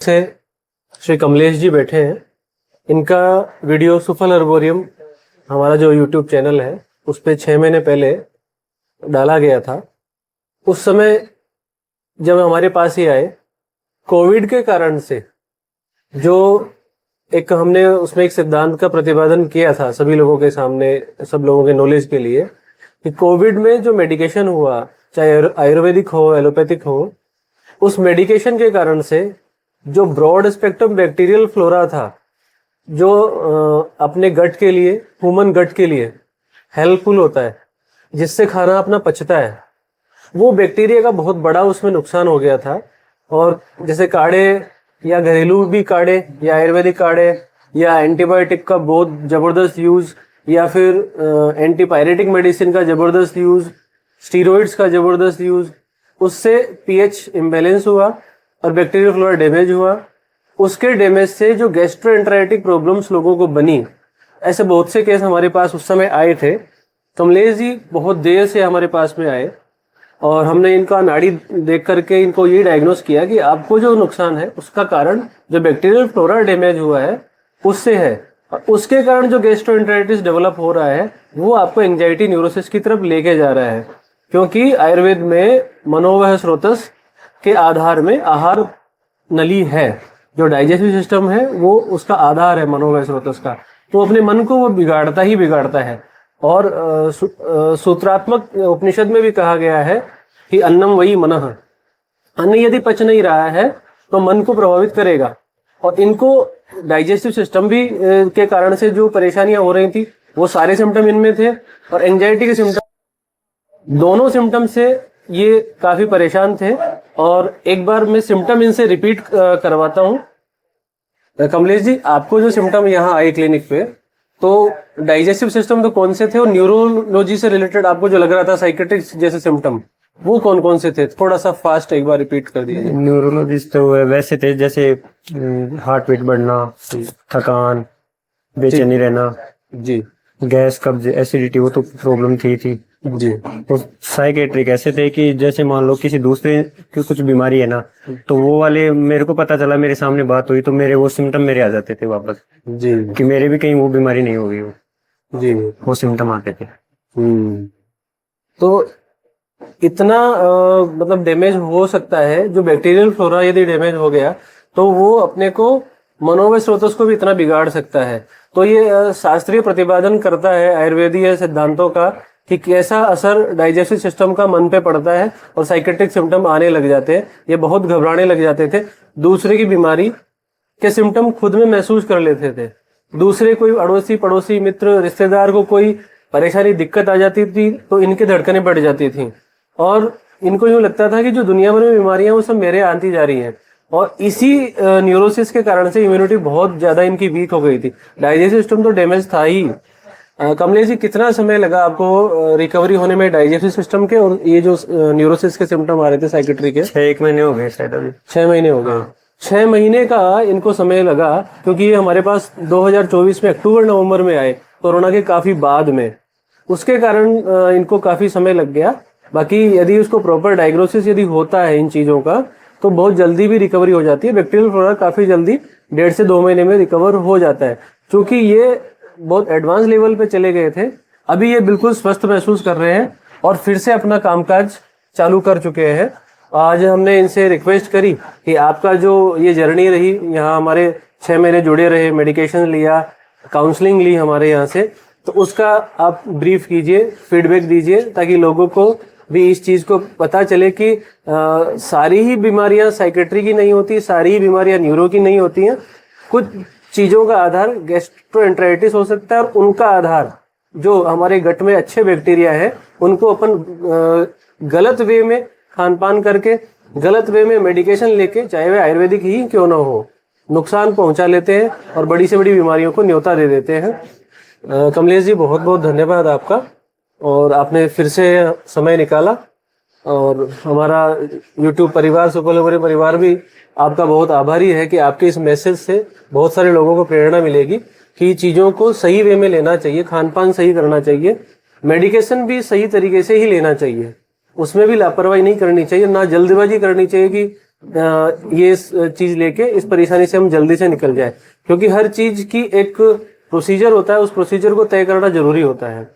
से श्री कमलेश जी बैठे हैं। इनका वीडियो सुफल अर्बोरियम हमारा जो यूट्यूब चैनल है उस पे 6 महीने पहले डाला गया था। उस समय जब हमारे पास ही आए, कोविड के कारण से जो एक हमने उसमें एक सिद्धांत का प्रतिपादन किया था सभी लोगों के सामने, सब लोगों के नॉलेज के लिए, कि कोविड में जो मेडिकेशन हुआ, चाहे आयुर्वेदिक हो एलोपैथिक हो, उस मेडिकेशन के कारण से जो ब्रॉड स्पेक्ट्रम बैक्टीरियल फ्लोरा था, जो अपने गट के लिए, ह्यूमन गट के लिए हेल्पफुल होता है, जिससे खाना अपना पचता है, वो बैक्टीरिया का बहुत बड़ा उसमें नुकसान हो गया था। और जैसे काढ़े या घरेलू भी काढ़े या आयुर्वेदिक काढ़े या एंटीबायोटिक का बहुत ज़बरदस्त यूज़, या फिर एंटीपायरेटिक मेडिसिन का ज़बरदस्त यूज़, स्टीरॉइड्स का ज़बरदस्त यूज़, उससे पीएच इम्बैलेंस हुआ और बैक्टीरियल फ्लोरा डैमेज हुआ। उसके डैमेज से जो गैस्ट्रोएंटेराइटिक प्रॉब्लम्स लोगों को बनी, ऐसे बहुत से केस हमारे पास उस समय आए थे। कमलेश जी बहुत देर से हमारे पास में आए और हमने इनका नाड़ी देख करके इनको ये डायग्नोस किया कि आपको जो नुकसान है उसका कारण जो बैक्टीरियल फ्लोरा डैमेज हुआ है उससे है, और उसके कारण जो गैस्ट्रोएंटेराइटिस डेवलप हो रहा है वो आपको एंजाइटी न्यूरोसिस की तरफ लेके जा रहा है। क्योंकि आयुर्वेद में मनोवह स्रोतस के आधार में आहार नली है, जो डाइजेस्टिव सिस्टम है वो उसका आधार है मनोवह स्रोतस का, तो अपने मन को वो बिगाड़ता ही बिगाड़ता है। और सूत्रात्मक उपनिषद में भी कहा गया है कि अन्नम वही मनः, अन्न यदि पच नहीं रहा है तो मन को प्रभावित करेगा। और इनको डाइजेस्टिव सिस्टम भी के कारण से जो परेशानियां हो रही थी वो सारे सिम्टम इनमें थे, और एंजाइटी के सिम्टम, दोनों सिम्टम से ये काफी परेशान थे। और एक बार मैं सिम्टम इनसे रिपीट करवाता हूँ। कमलेश जी, आपको जो सिम्टम यहाँ आए क्लिनिक पे, तो डाइजेस्टिव सिस्टम तो कौन से थे, और न्यूरोलॉजी से रिलेटेड आपको जो लग रहा था साइकेट्रिक जैसे सिम्टम, वो कौन कौन से थे? थोड़ा सा फास्ट एक बार रिपीट कर दीजिए। न्यूरोलॉजिस्ट तो वैसे थे जैसे हार्ट बीट बढ़ना, थकान, बेचैनी रहना जी, गैस, कब्ज, एसिडिटी, वो तो प्रॉब्लम थी जी, तो साइकेट्रिक ऐसे थे कि जैसे मान लो किसी दूसरे की कुछ बीमारी है ना, तो वो वाले मेरे को पता चला, मेरे सामने बात हुई तो मेरे वो सिम्टम मेरे आ जाते थे वापस, जी, कि मेरे भी कहीं वो बीमारी नहीं होगी, जी, वो सिम्टम आते थे। तो इतना मतलब डैमेज हो सकता है, जो बैक्टीरियल फ्लोरा यदि डैमेज हो गया तो वो अपने को मनोवह स्रोतस को भी इतना बिगाड़ सकता है। तो ये शास्त्रीय प्रतिपादन करता है आयुर्वेदीय सिद्धांतों का कि कैसा असर डाइजेस्टिव सिस्टम का मन पे पड़ता है, और साइकेट्रिक सिम्टम आने लग जाते हैं। ये बहुत घबराने लग जाते थे, दूसरे की बीमारी के सिम्टम खुद में महसूस कर लेते थे। दूसरे कोई अड़ोसी पड़ोसी मित्र रिश्तेदार को कोई परेशानी दिक्कत आ जाती थी तो इनकी धड़कनें बढ़ जाती थी, और इनको यूँ लगता था कि जो दुनिया भर में बीमारियां वो सब मेरे आती जा रही हैं। और इसी न्यूरोसिस के कारण से इम्यूनिटी बहुत ज़्यादा इनकी वीक हो गई थी। डाइजेस्टिव सिस्टम तो डैमेज था ही। कमलेश जी, कितना समय लगा आपको रिकवरी होने में डाइजेस्टिव सिस्टम के, और ये जो न्यूरोसिस के सिम्टम आ रहे थे साइकेट्री के? 1 महीने हो गए शायद, अभी 6 महीने हो गए। 6 महीने का इनको समय लगा, क्योंकि ये हमारे पास 2024 में अक्टूबर नवंबर में आए, कोरोना के काफ़ी बाद में, उसके कारण इनको काफ़ी समय लग गया। बाकी यदि उसको प्रॉपर डायग्नोसिस यदि होता है इन चीज़ों का तो बहुत जल्दी भी रिकवरी हो जाती है। बैक्टीरियल फ्लोरा काफ़ी जल्दी 1.5 से 2 महीने में रिकवर हो जाता है। क्योंकि ये बहुत एडवांस लेवल पे चले गए थे, अभी ये बिल्कुल स्वस्थ महसूस कर रहे हैं और फिर से अपना कामकाज चालू कर चुके हैं। आज हमने इनसे रिक्वेस्ट करी कि आपका जो ये जर्नी रही, यहाँ हमारे 6 महीने जुड़े रहे, मेडिकेशन लिया, काउंसलिंग ली हमारे यहाँ से, तो उसका आप ब्रीफ कीजिए, फीडबैक दीजिए, ताकि लोगों को भी इस चीज़ को पता चले कि सारी ही बीमारियां साइकेट्री की नहीं होती, सारी ही बीमारियां न्यूरो की नहीं होती हैं। कुछ चीज़ों का आधार गैस्ट्रोएंटेराइटिस हो सकता है, और उनका आधार जो हमारे गट में अच्छे बैक्टीरिया है उनको अपन गलत वे में खान पान करके, गलत वे में मेडिकेशन लेके, चाहे वह आयुर्वेदिक ही क्यों ना हो, नुकसान पहुंचा लेते हैं और बड़ी से बड़ी बीमारियों को न्योता दे देते हैं। कमलेश जी, बहुत बहुत धन्यवाद आपका, और आपने फिर से समय निकाला, और हमारा YouTube परिवार, सुफल अर्बोरियम परिवार भी आपका बहुत आभारी है कि आपके इस मैसेज से बहुत सारे लोगों को प्रेरणा मिलेगी कि चीज़ों को सही वे में लेना चाहिए, खान पान सही करना चाहिए, मेडिकेशन भी सही तरीके से ही लेना चाहिए, उसमें भी लापरवाही नहीं करनी चाहिए, ना जल्दबाजी करनी चाहिए कि ये चीज लेके इस परेशानी से हम जल्दी से निकल जाए, क्योंकि हर चीज की एक प्रोसीजर होता है, उस प्रोसीजर को तय करना जरूरी होता है।